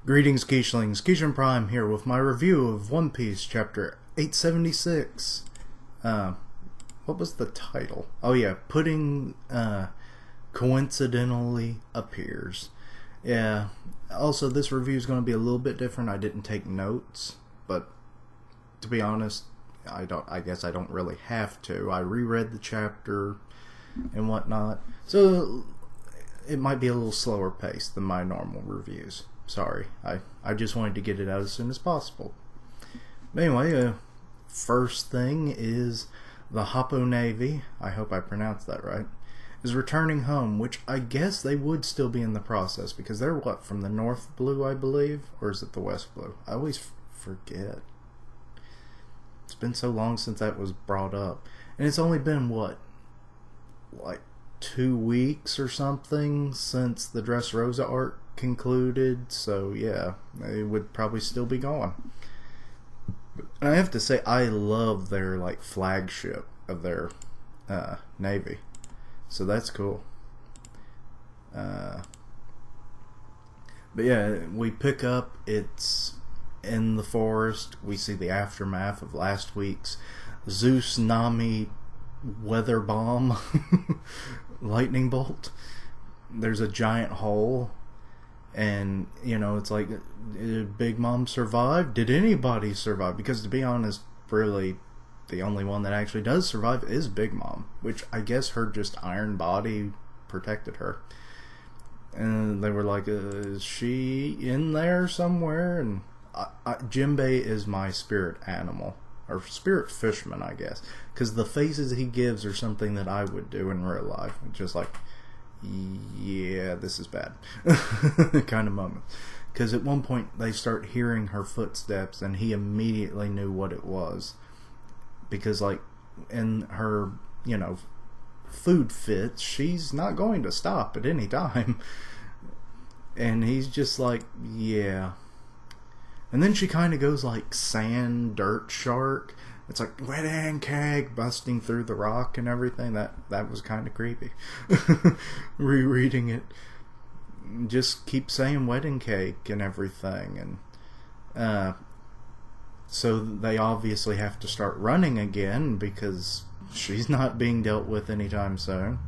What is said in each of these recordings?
Greetings, Keishlings. Keishan Prime here with my review of One Piece Chapter 876. What was the title? Oh yeah, Pudding coincidentally appears. Yeah. Also, this review is going to be a little bit different. I didn't take notes, but to be honest, I guess I don't really have to. I reread the chapter and whatnot, so it might be a little slower paced than my normal reviews. Sorry, I just wanted to get it out as soon as possible. But anyway, first thing is the Happo Navy, I hope I pronounced that right, is returning home, which I guess they would still be in the process, because they're what, from the North Blue, I believe? Or is it the West Blue? I always forget. It's been so long since that was brought up. And it's only been, what, like 2 weeks or something since the Dressrosa arc concluded, so yeah, they would probably still be gone. And I have to say, I love their like flagship of their navy, so that's cool. But yeah, we pick up, it's in the forest. We see the aftermath of last week's Zeus Nami weather bomb lightning bolt. There's a giant hole, and you know, it's like, did Big Mom survive? Did anybody survive? Because to be honest, really the only one that actually does survive is Big Mom, which I guess her just iron body protected her. And they were like, is she in there somewhere? And Jinbei is my spirit animal, or spirit fisherman, I guess, because the faces he gives are something that I would do in real life. Just like, yeah, this is bad kind of moment. Because at one point they start hearing her footsteps, and he immediately knew what it was, because like in her, you know, food fits, she's not going to stop at any time. And he's just like, yeah. And then she kind of goes like sand dirt shark. It's like wedding cake busting through the rock and everything. That was kind of creepy. Rereading it, just keep saying wedding cake and everything, and so they obviously have to start running again because she's not being dealt with anytime soon.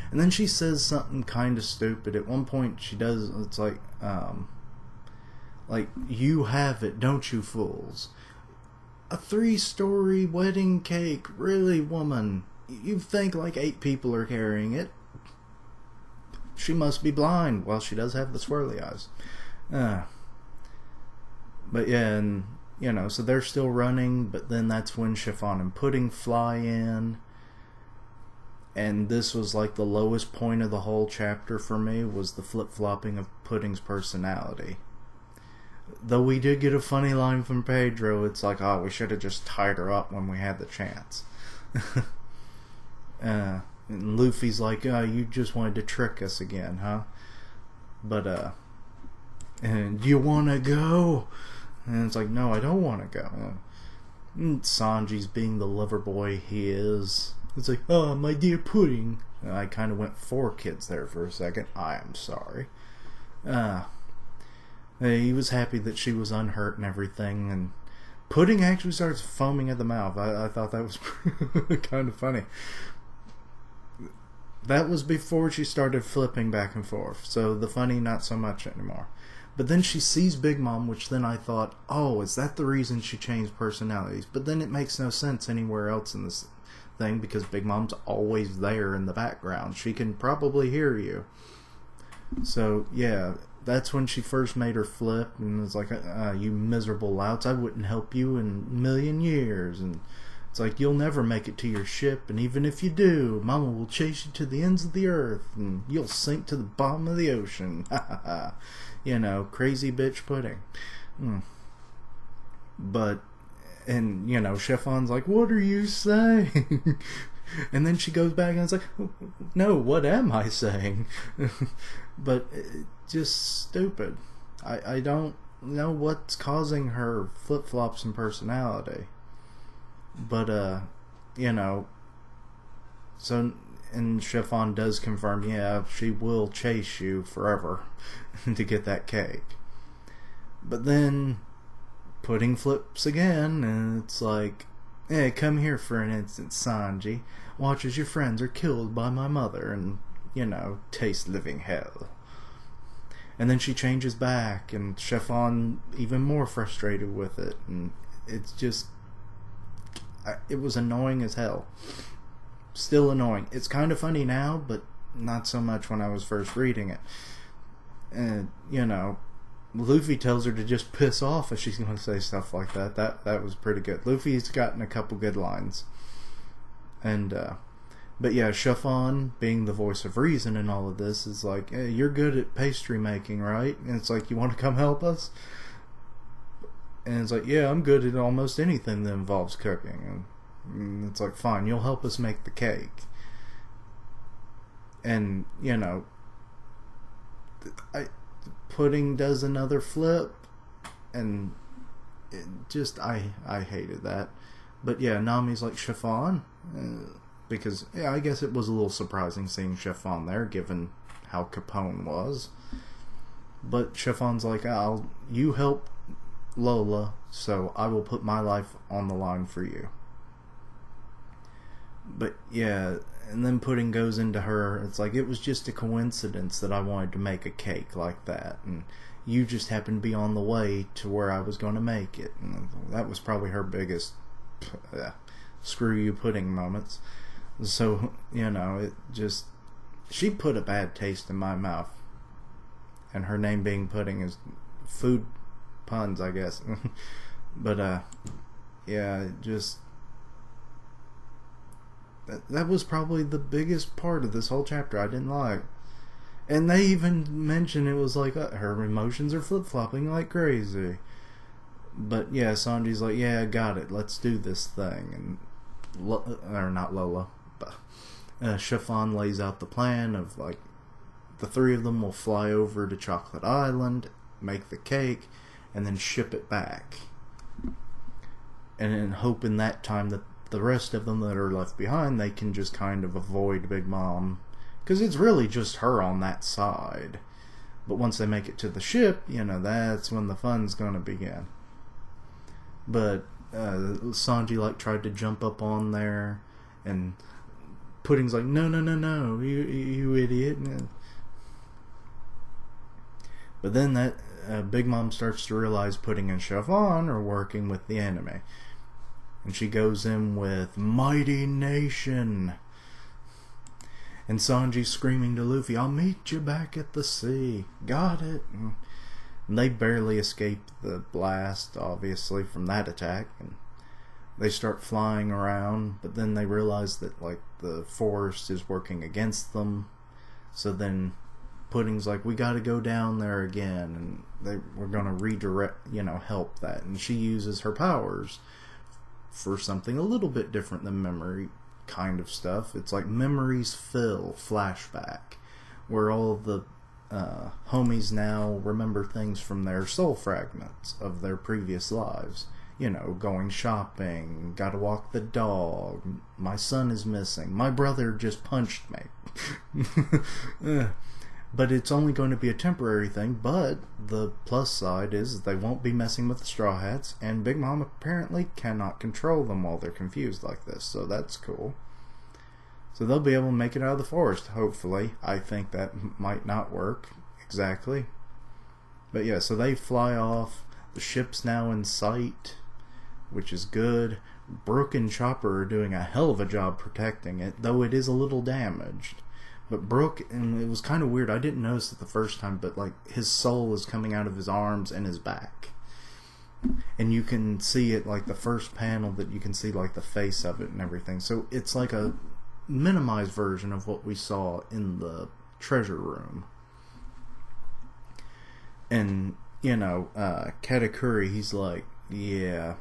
And then she says something kind of stupid. At one point she does, it's like you have it, don't you fools? A 3-story wedding cake, really, woman? You think like 8 people are carrying it? She must be blind. Well, she does have the swirly eyes. But yeah, and you know, so they're still running, but then that's when Chiffon and Pudding fly in. And this was like the lowest point of the whole chapter for me, was the flip-flopping of Pudding's personality. Though we did get a funny line from Pedro, it's like, oh, we should have just tied her up when we had the chance. And Luffy's like, oh, you just wanted to trick us again, huh? But, and do you want to go? And it's like, no, I don't want to go. And Sanji's being the lover boy he is. It's like, oh, my dear Pudding. And I kind of went 4 kids there for a second. I am sorry. He was happy that she was unhurt and everything, and Pudding actually starts foaming at the mouth. I thought that was kind of funny. That was before she started flipping back and forth, so the funny not so much anymore. But then she sees Big Mom, which then I thought, oh, is that the reason she changed personalities? But then it makes no sense anywhere else in this thing, because Big Mom's always there in the background. She can probably hear you. So, yeah, that's when she first made her flip, and it's like, you miserable louts, I wouldn't help you in a million years. And it's like, you'll never make it to your ship, and even if you do, Mama will chase you to the ends of the earth, and you'll sink to the bottom of the ocean. You know, crazy bitch Pudding. But, and, you know, Chiffon's like, what are you saying? And then she goes back and it's like, no, what am I saying? But just stupid. I don't know what's causing her flip-flops in personality. But, you know, so and Chiffon does confirm, yeah, she will chase you forever to get that cake. But then Pudding flips again, and it's like, hey, come here for an instant, Sanji. Watch as your friends are killed by my mother and, taste living hell. And then she changes back, and Chiffon even more frustrated with it, and it's just, it was annoying as hell. Still annoying. It's kind of funny now, but not so much when I was first reading it. And, Luffy tells her to just piss off if she's going to say stuff like that. That was pretty good. Luffy's gotten a couple good lines. And, but yeah, Chiffon, being the voice of reason in all of this, is like, hey, you're good at pastry making, right? And it's like, you want to come help us? And it's like, yeah, I'm good at almost anything that involves cooking. And it's like, fine, you'll help us make the cake. And, Pudding does another flip, and it just, I hated that. But yeah, Nami's like, Chiffon? Because, yeah, I guess it was a little surprising seeing Chiffon there, given how Capone was. But Chiffon's like, you help Lola, so I will put my life on the line for you. But yeah, and then Pudding goes into her, it's like, it was just a coincidence that I wanted to make a cake like that, and you just happened to be on the way to where I was going to make it. And that was probably her biggest screw you Pudding moments. So, it just, she put a bad taste in my mouth. And her name being Pudding is food puns, I guess. But yeah, it just, that was probably the biggest part of this whole chapter I didn't like. And they even mention it was like, her emotions are flip-flopping like crazy. But yeah, Sanji's like, yeah, I got it, let's do this thing. And or not Lola, but Chiffon lays out the plan of, like, the three of them will fly over to Chocolate Island, make the cake, and then ship it back. And in hoping that time that the rest of them that are left behind, they can just kind of avoid Big Mom. Because it's really just her on that side. But once they make it to the ship, that's when the fun's going to begin. But Sanji, tried to jump up on there, and Pudding's like, no, you idiot. But then that Big Mom starts to realize Pudding and Chiffon are working with the enemy. And she goes in with Mighty Nation. And Sanji's screaming to Luffy, I'll meet you back at the sea. Got it. And they barely escape the blast, obviously, from that attack. And they start flying around, but then they realize that, the forest is working against them. So then Pudding's like, we gotta go down there again. And we're gonna redirect, help that. And she uses her powers for something a little bit different than memory kind of stuff. It's like Memories Fill flashback, where all the homies now remember things from their soul fragments of their previous lives. Going shopping, gotta walk the dog, my son is missing, my brother just punched me. But it's only going to be a temporary thing, but the plus side is they won't be messing with the Straw Hats, and Big Mom apparently cannot control them while they're confused like this, so that's cool. So they'll be able to make it out of the forest, hopefully. I think that might not work exactly. But yeah, so they fly off, the ship's now in sight, which is good. Brook and Chopper are doing a hell of a job protecting it, though it is a little damaged. But Brook, and it was kind of weird, I didn't notice it the first time, but his soul is coming out of his arms and his back. And you can see it, the first panel that you can see the face of it and everything. So it's like a minimized version of what we saw in the treasure room. And, Katakuri, he's like, yeah,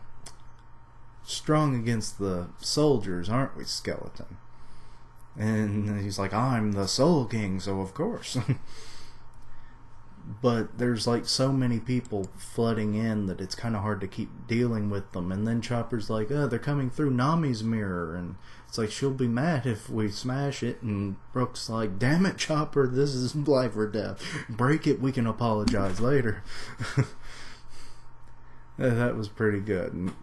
strong against the soldiers, aren't we, Skeleton? And he's like, I'm the Soul King, so of course. but there's like so many people flooding in that it's kind of hard to keep dealing with them. And then Chopper's like, oh, they're coming through Nami's mirror, and it's like, she'll be mad if we smash it. And Brooke's like, damn it, Chopper, this is life or death. Break it, we can apologize later. That was pretty good. And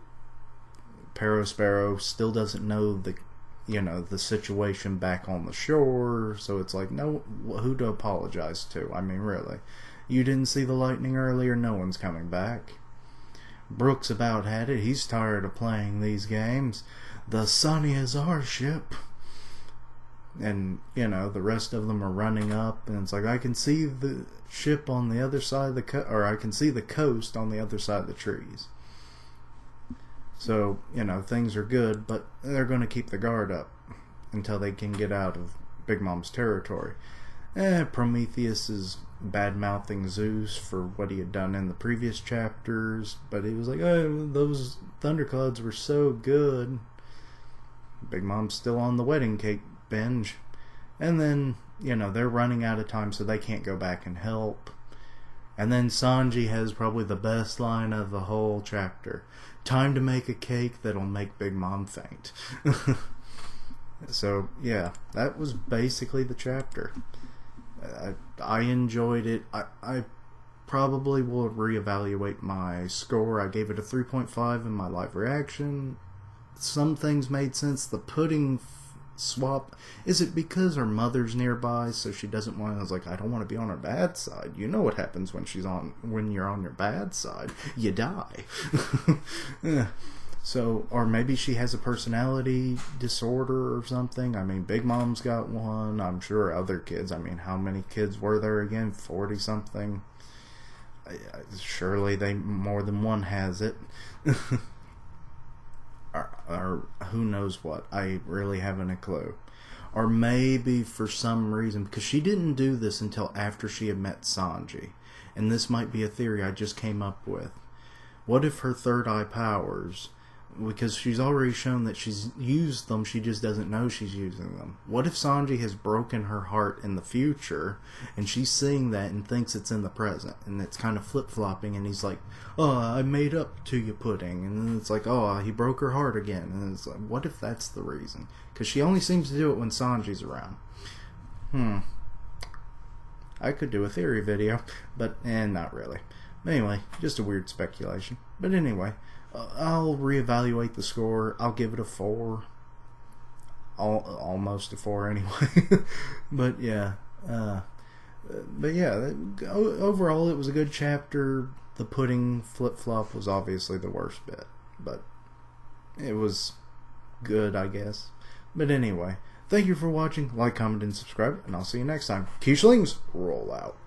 Perospero still doesn't know the situation back on the shore, so it's like, no, who to apologize to? I mean, really, you didn't see the lightning earlier, no one's coming back. Brooks about had it, he's tired of playing these games. The Sunny is our ship. And the rest of them are running up, and it's like, I can see the ship on the other side of the or I can see the coast on the other side of the trees. So, things are good, but they're going to keep the guard up until they can get out of Big Mom's territory. Prometheus is bad-mouthing Zeus for what he had done in the previous chapters, but he was like, oh, those thunderclouds were so good. Big Mom's still on the wedding cake binge. And then, they're running out of time, so they can't go back and help. And then Sanji has probably the best line of the whole chapter. Time to make a cake that'll make Big Mom faint. So, yeah, that was basically the chapter. I enjoyed it. I probably will reevaluate my score. I gave it a 3.5 in my live reaction. Some things made sense. The pudding swap, is it because her mother's nearby, so she doesn't want to? I was like, I don't want to be on her bad side. You know what happens when you're on your bad side, you die. So, or maybe she has a personality disorder or something. I mean, Big Mom's got one. I'm sure other kids, how many kids were there again? 40 something. Surely more than one has it. Or who knows what. I really haven't a clue. Or maybe for some reason, because she didn't do this until after she had met Sanji, and this might be a theory I just came up with. What if her third eye powers, because she's already shown that she's used them, she just doesn't know she's using them. What if Sanji has broken her heart in the future, and she's seeing that and thinks it's in the present, and it's kind of flip-flopping, and he's like, oh, I made up to you, Pudding. And then it's like, oh, he broke her heart again. And it's like, what if that's the reason? Because she only seems to do it when Sanji's around. I could do a theory video, but not really. Anyway, just a weird speculation. But anyway, I'll reevaluate the score. I'll give it a 4. Almost a 4 anyway. But yeah. Overall it was a good chapter. The pudding flip-flop was obviously the worst bit. But it was good, I guess. But anyway, thank you for watching. Like, comment, and subscribe. And I'll see you next time. Q-Slings, roll out.